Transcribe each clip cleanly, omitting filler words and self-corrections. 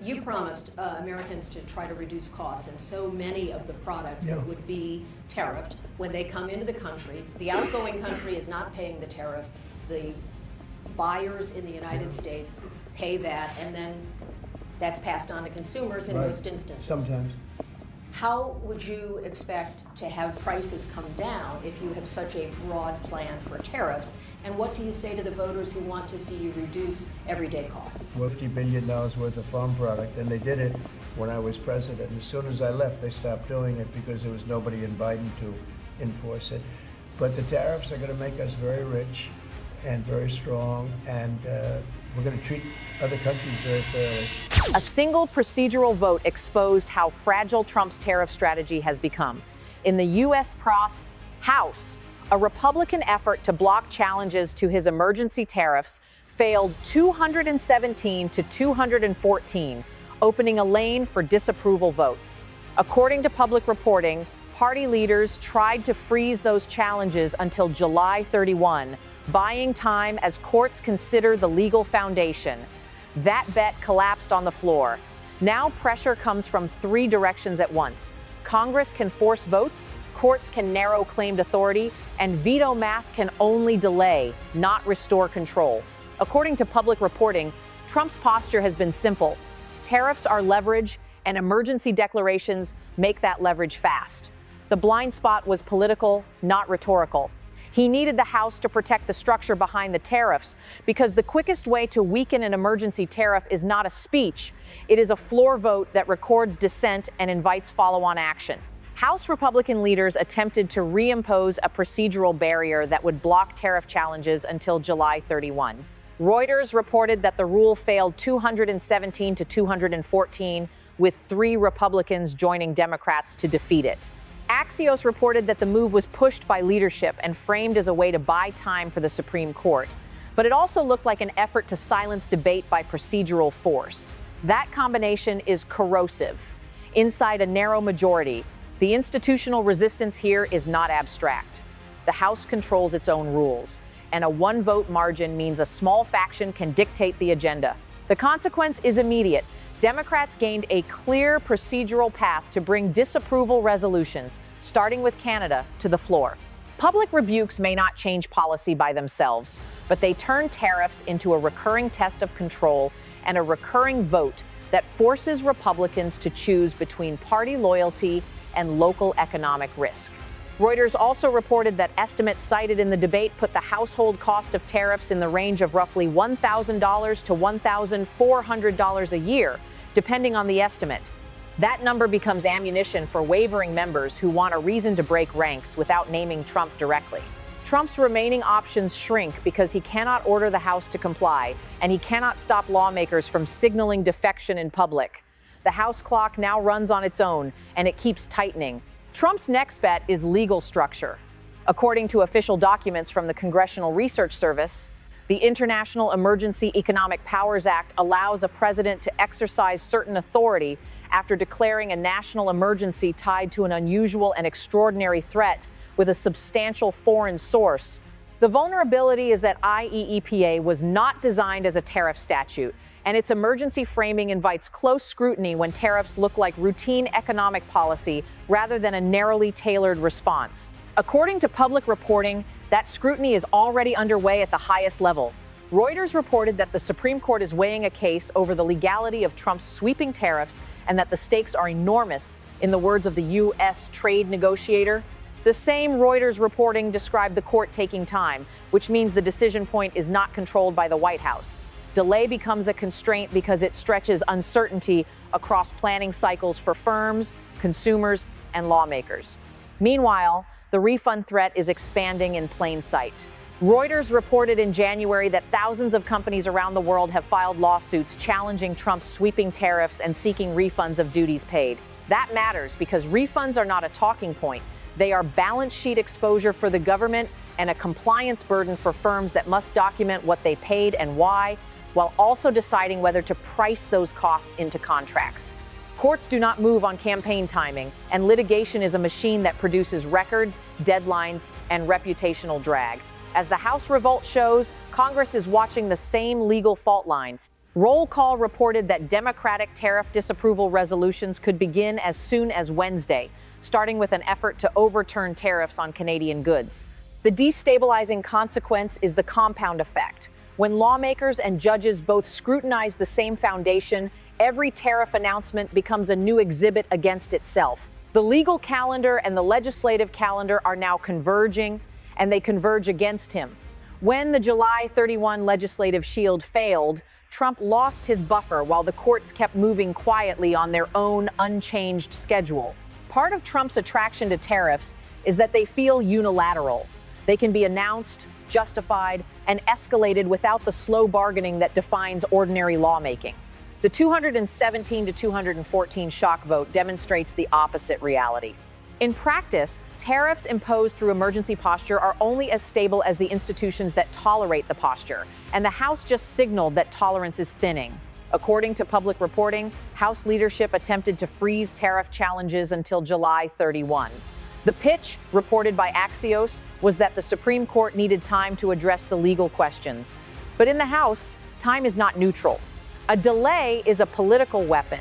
You promised Americans to try to reduce costs, and so many of the products that would be tariffed, when they come into the country, the outgoing country is not paying the tariff. The buyers in the United States pay that, and then that's passed on to consumers in most instances. Sometimes. How would you expect to have prices come down if you have such a broad plan for tariffs? And what do you say to the voters who want to see you reduce everyday costs? $50 billion worth of farm product, and they did it when I was president. As soon as I left, they stopped doing it because there was nobody in Biden to enforce it. But the tariffs are going to make us very rich and very strong, and we're going to treat other countries very fairly. A single procedural vote exposed how fragile Trump's tariff strategy has become. In the U.S. House, a Republican effort to block challenges to his emergency tariffs failed 217 to 214, opening a lane for disapproval votes. According to public reporting, party leaders tried to freeze those challenges until July 31, buying time as courts consider the legal foundation. That bet collapsed on the floor. Now pressure comes from three directions at once. Congress can force votes, courts can narrow claimed authority, and veto math can only delay, not restore control. According to public reporting, Trump's posture has been simple. Tariffs are leverage, and emergency declarations make that leverage fast. The blind spot was political, not rhetorical. He needed the House to protect the structure behind the tariffs, because the quickest way to weaken an emergency tariff is not a speech. It is a floor vote that records dissent and invites follow-on action. House Republican leaders attempted to reimpose a procedural barrier that would block tariff challenges until July 31. Reuters reported that the rule failed 217 to 214, with 3 Republicans joining Democrats to defeat it. Axios reported that the move was pushed by leadership and framed as a way to buy time for the Supreme Court. But it also looked like an effort to silence debate by procedural force. That combination is corrosive. Inside a narrow majority, the institutional resistance here is not abstract. The House controls its own rules, and a one-vote margin means a small faction can dictate the agenda. The consequence is immediate. Democrats gained a clear procedural path to bring disapproval resolutions, starting with Canada, to the floor. Public rebukes may not change policy by themselves, but they turn tariffs into a recurring test of control and a recurring vote that forces Republicans to choose between party loyalty and local economic risk. Reuters also reported that estimates cited in the debate put the household cost of tariffs in the range of roughly $1,000 to $1,400 a year, depending on the estimate. That number becomes ammunition for wavering members who want a reason to break ranks without naming Trump directly. Trump's remaining options shrink because he cannot order the House to comply, and he cannot stop lawmakers from signaling defection in public. The House clock now runs on its own, and it keeps tightening. Trump's next bet is legal structure. According to official documents from the Congressional Research Service, the International Emergency Economic Powers Act allows a president to exercise certain authority after declaring a national emergency tied to an unusual and extraordinary threat with a substantial foreign source. The vulnerability is that IEEPA was not designed as a tariff statute, and its emergency framing invites close scrutiny when tariffs look like routine economic policy rather than a narrowly tailored response. According to public reporting, that scrutiny is already underway at the highest level. Reuters reported that the Supreme Court is weighing a case over the legality of Trump's sweeping tariffs and that the stakes are enormous, in the words of the U.S. trade negotiator. The same Reuters reporting described the court taking time, which means the decision point is not controlled by the White House. Delay becomes a constraint because it stretches uncertainty across planning cycles for firms, consumers, and lawmakers. Meanwhile, the refund threat is expanding in plain sight. Reuters reported in January that thousands of companies around the world have filed lawsuits challenging Trump's sweeping tariffs and seeking refunds of duties paid. That matters because refunds are not a talking point. They are balance sheet exposure for the government and a compliance burden for firms that must document what they paid and why, while also deciding whether to price those costs into contracts. Courts do not move on campaign timing, and litigation is a machine that produces records, deadlines, and reputational drag. As the House revolt shows, Congress is watching the same legal fault line. Roll Call reported that Democratic tariff disapproval resolutions could begin as soon as Wednesday, starting with an effort to overturn tariffs on Canadian goods. The destabilizing consequence is the compound effect. When lawmakers and judges both scrutinize the same foundation, every tariff announcement becomes a new exhibit against itself. The legal calendar and the legislative calendar are now converging, and they converge against him. When the July 31 legislative shield failed, Trump lost his buffer while the courts kept moving quietly on their own unchanged schedule. Part of Trump's attraction to tariffs is that they feel unilateral. They can be announced, justified, and escalated without the slow bargaining that defines ordinary lawmaking. The 217 to 214 shock vote demonstrates the opposite reality. In practice, tariffs imposed through emergency posture are only as stable as the institutions that tolerate the posture, and the House just signaled that tolerance is thinning. According to public reporting, House leadership attempted to freeze tariff challenges until July 31. The pitch, reported by Axios, was that the Supreme Court needed time to address the legal questions. But in the House, time is not neutral. A delay is a political weapon,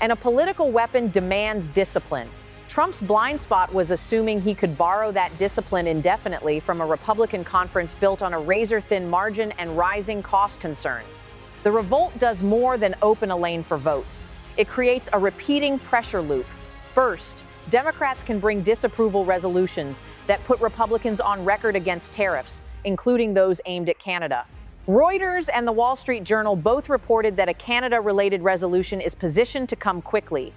and a political weapon demands discipline. Trump's blind spot was assuming he could borrow that discipline indefinitely from a Republican conference built on a razor-thin margin and rising cost concerns. The revolt does more than open a lane for votes. It creates a repeating pressure loop. First, Democrats can bring disapproval resolutions that put Republicans on record against tariffs, including those aimed at Canada. Reuters and the Wall Street Journal both reported that a Canada-related resolution is positioned to come quickly.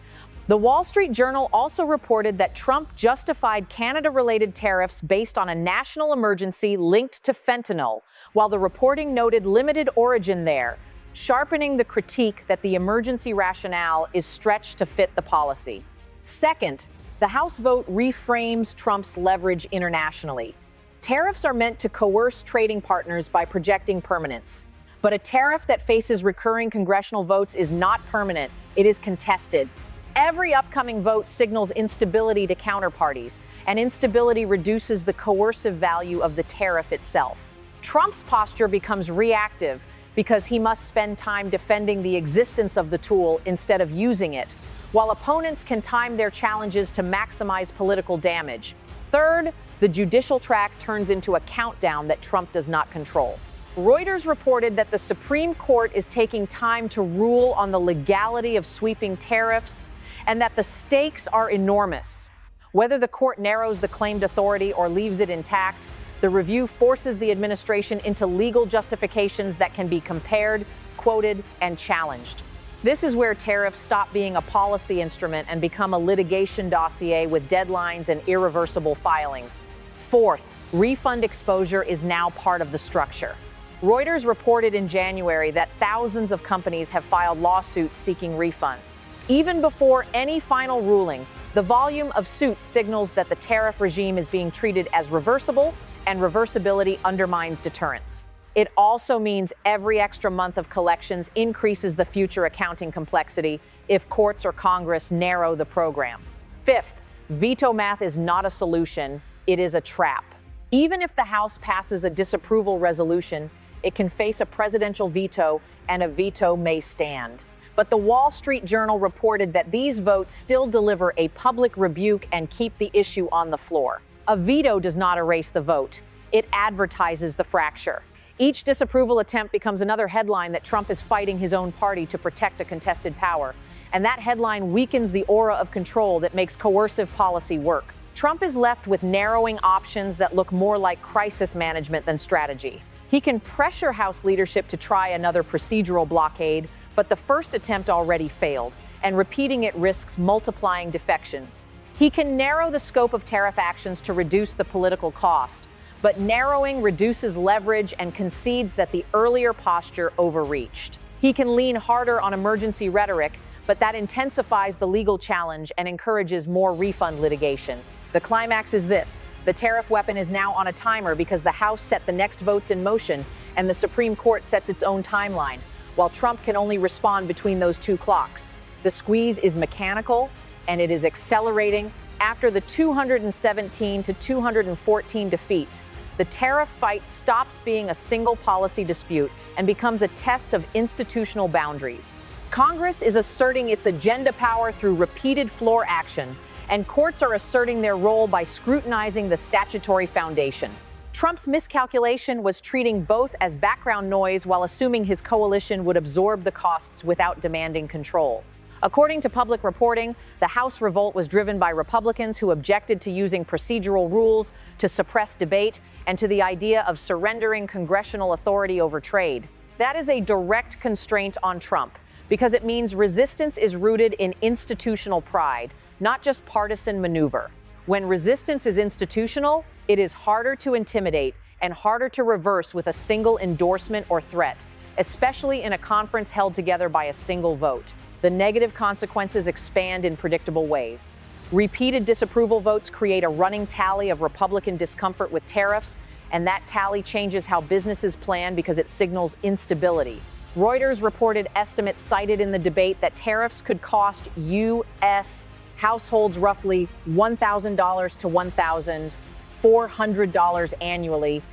The Wall Street Journal also reported that Trump justified Canada-related tariffs based on a national emergency linked to fentanyl, while the reporting noted limited origin there, sharpening the critique that the emergency rationale is stretched to fit the policy. Second, the House vote reframes Trump's leverage internationally. Tariffs are meant to coerce trading partners by projecting permanence. But a tariff that faces recurring congressional votes is not permanent, it is contested. Every upcoming vote signals instability to counterparties, and instability reduces the coercive value of the tariff itself. Trump's posture becomes reactive because he must spend time defending the existence of the tool instead of using it, while opponents can time their challenges to maximize political damage. Third, the judicial track turns into a countdown that Trump does not control. Reuters reported that the Supreme Court is taking time to rule on the legality of sweeping tariffs, and that the stakes are enormous. Whether the court narrows the claimed authority or leaves it intact, the review forces the administration into legal justifications that can be compared, quoted, and challenged. This is where tariffs stop being a policy instrument and become a litigation dossier with deadlines and irreversible filings. Fourth, refund exposure is now part of the structure. Reuters reported in January that thousands of companies have filed lawsuits seeking refunds. Even before any final ruling, the volume of suits signals that the tariff regime is being treated as reversible, and reversibility undermines deterrence. It also means every extra month of collections increases the future accounting complexity if courts or Congress narrow the program. Fifth, veto math is not a solution, it is a trap. Even if the House passes a disapproval resolution, it can face a presidential veto, and a veto may stand. But the Wall Street Journal reported that these votes still deliver a public rebuke and keep the issue on the floor. A veto does not erase the vote. It advertises the fracture. Each disapproval attempt becomes another headline that Trump is fighting his own party to protect a contested power. And that headline weakens the aura of control that makes coercive policy work. Trump is left with narrowing options that look more like crisis management than strategy. He can pressure House leadership to try another procedural blockade, but the first attempt already failed, and repeating it risks multiplying defections. He can narrow the scope of tariff actions to reduce the political cost, but narrowing reduces leverage and concedes that the earlier posture overreached. He can lean harder on emergency rhetoric, but that intensifies the legal challenge and encourages more refund litigation. The climax is this: the tariff weapon is now on a timer because the House set the next votes in motion and the Supreme Court sets its own timeline, while Trump can only respond between those two clocks. The squeeze is mechanical, and it is accelerating. After the 217 to 214 defeat, the tariff fight stops being a single policy dispute and becomes a test of institutional boundaries. Congress is asserting its agenda power through repeated floor action, and courts are asserting their role by scrutinizing the statutory foundation. Trump's miscalculation was treating both as background noise while assuming his coalition would absorb the costs without demanding control. According to public reporting, the House revolt was driven by Republicans who objected to using procedural rules to suppress debate and to the idea of surrendering congressional authority over trade. That is a direct constraint on Trump, because it means resistance is rooted in institutional pride, not just partisan maneuver. When resistance is institutional, it is harder to intimidate and harder to reverse with a single endorsement or threat, especially in a conference held together by a single vote. The negative consequences expand in predictable ways. Repeated disapproval votes create a running tally of Republican discomfort with tariffs, and that tally changes how businesses plan because it signals instability. Reuters reported estimates cited in the debate that tariffs could cost U.S. households roughly $1,000 to $1,400 annually,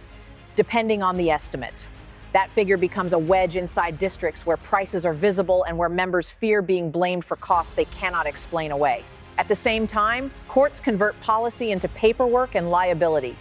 depending on the estimate. That figure becomes a wedge inside districts where prices are visible and where members fear being blamed for costs they cannot explain away. At the same time, courts convert policy into paperwork and liability.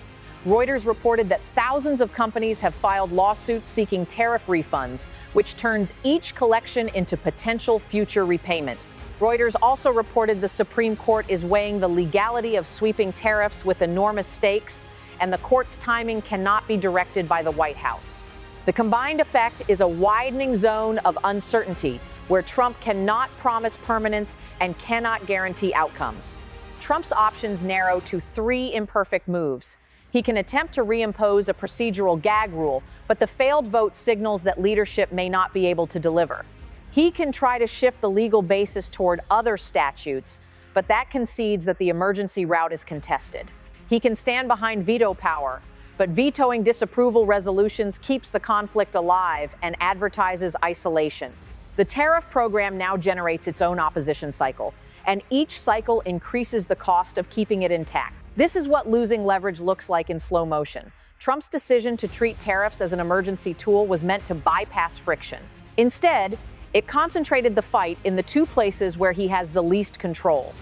Reuters reported that thousands of companies have filed lawsuits seeking tariff refunds, which turns each collection into potential future repayment. Reuters also reported the Supreme Court is weighing the legality of sweeping tariffs with enormous stakes, and the court's timing cannot be directed by the White House. The combined effect is a widening zone of uncertainty where Trump cannot promise permanence and cannot guarantee outcomes. Trump's options narrow to three imperfect moves. He can attempt to reimpose a procedural gag rule, but the failed vote signals that leadership may not be able to deliver. He can try to shift the legal basis toward other statutes, but that concedes that the emergency route is contested. He can stand behind veto power, but vetoing disapproval resolutions keeps the conflict alive and advertises isolation. The tariff program now generates its own opposition cycle, and each cycle increases the cost of keeping it intact. This is what losing leverage looks like in slow motion. Trump's decision to treat tariffs as an emergency tool was meant to bypass friction. Instead, it concentrated the fight in the two places where he has the least control: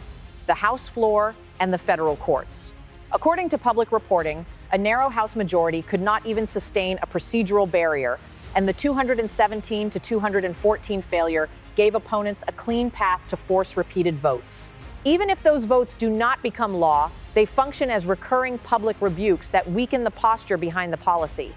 the House floor and the federal courts. According to public reporting, a narrow House majority could not even sustain a procedural barrier, and the 217 to 214 failure gave opponents a clean path to force repeated votes. Even if those votes do not become law, they function as recurring public rebukes that weaken the posture behind the policy.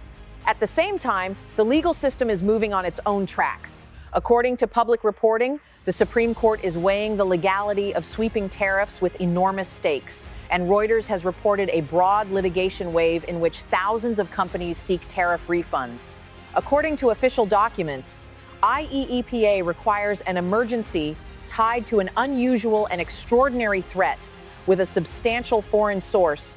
At the same time, the legal system is moving on its own track. According to public reporting, the Supreme Court is weighing the legality of sweeping tariffs with enormous stakes, and Reuters has reported a broad litigation wave in which thousands of companies seek tariff refunds. According to official documents, IEEPA requires an emergency tied to an unusual and extraordinary threat with a substantial foreign source,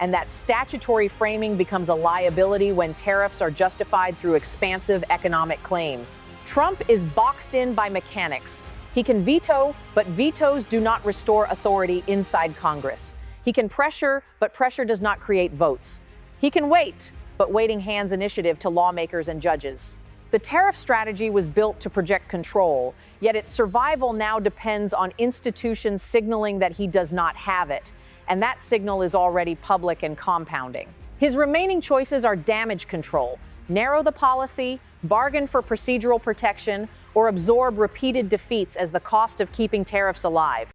and that statutory framing becomes a liability when tariffs are justified through expansive economic claims. Trump is boxed in by mechanics. He can veto, but vetoes do not restore authority inside Congress. He can pressure, but pressure does not create votes. He can wait, but waiting hands initiative to lawmakers and judges. The tariff strategy was built to project control, yet its survival now depends on institutions signaling that he does not have it, and that signal is already public and compounding. His remaining choices are damage control: narrow the policy, bargain for procedural protection, or absorb repeated defeats as the cost of keeping tariffs alive.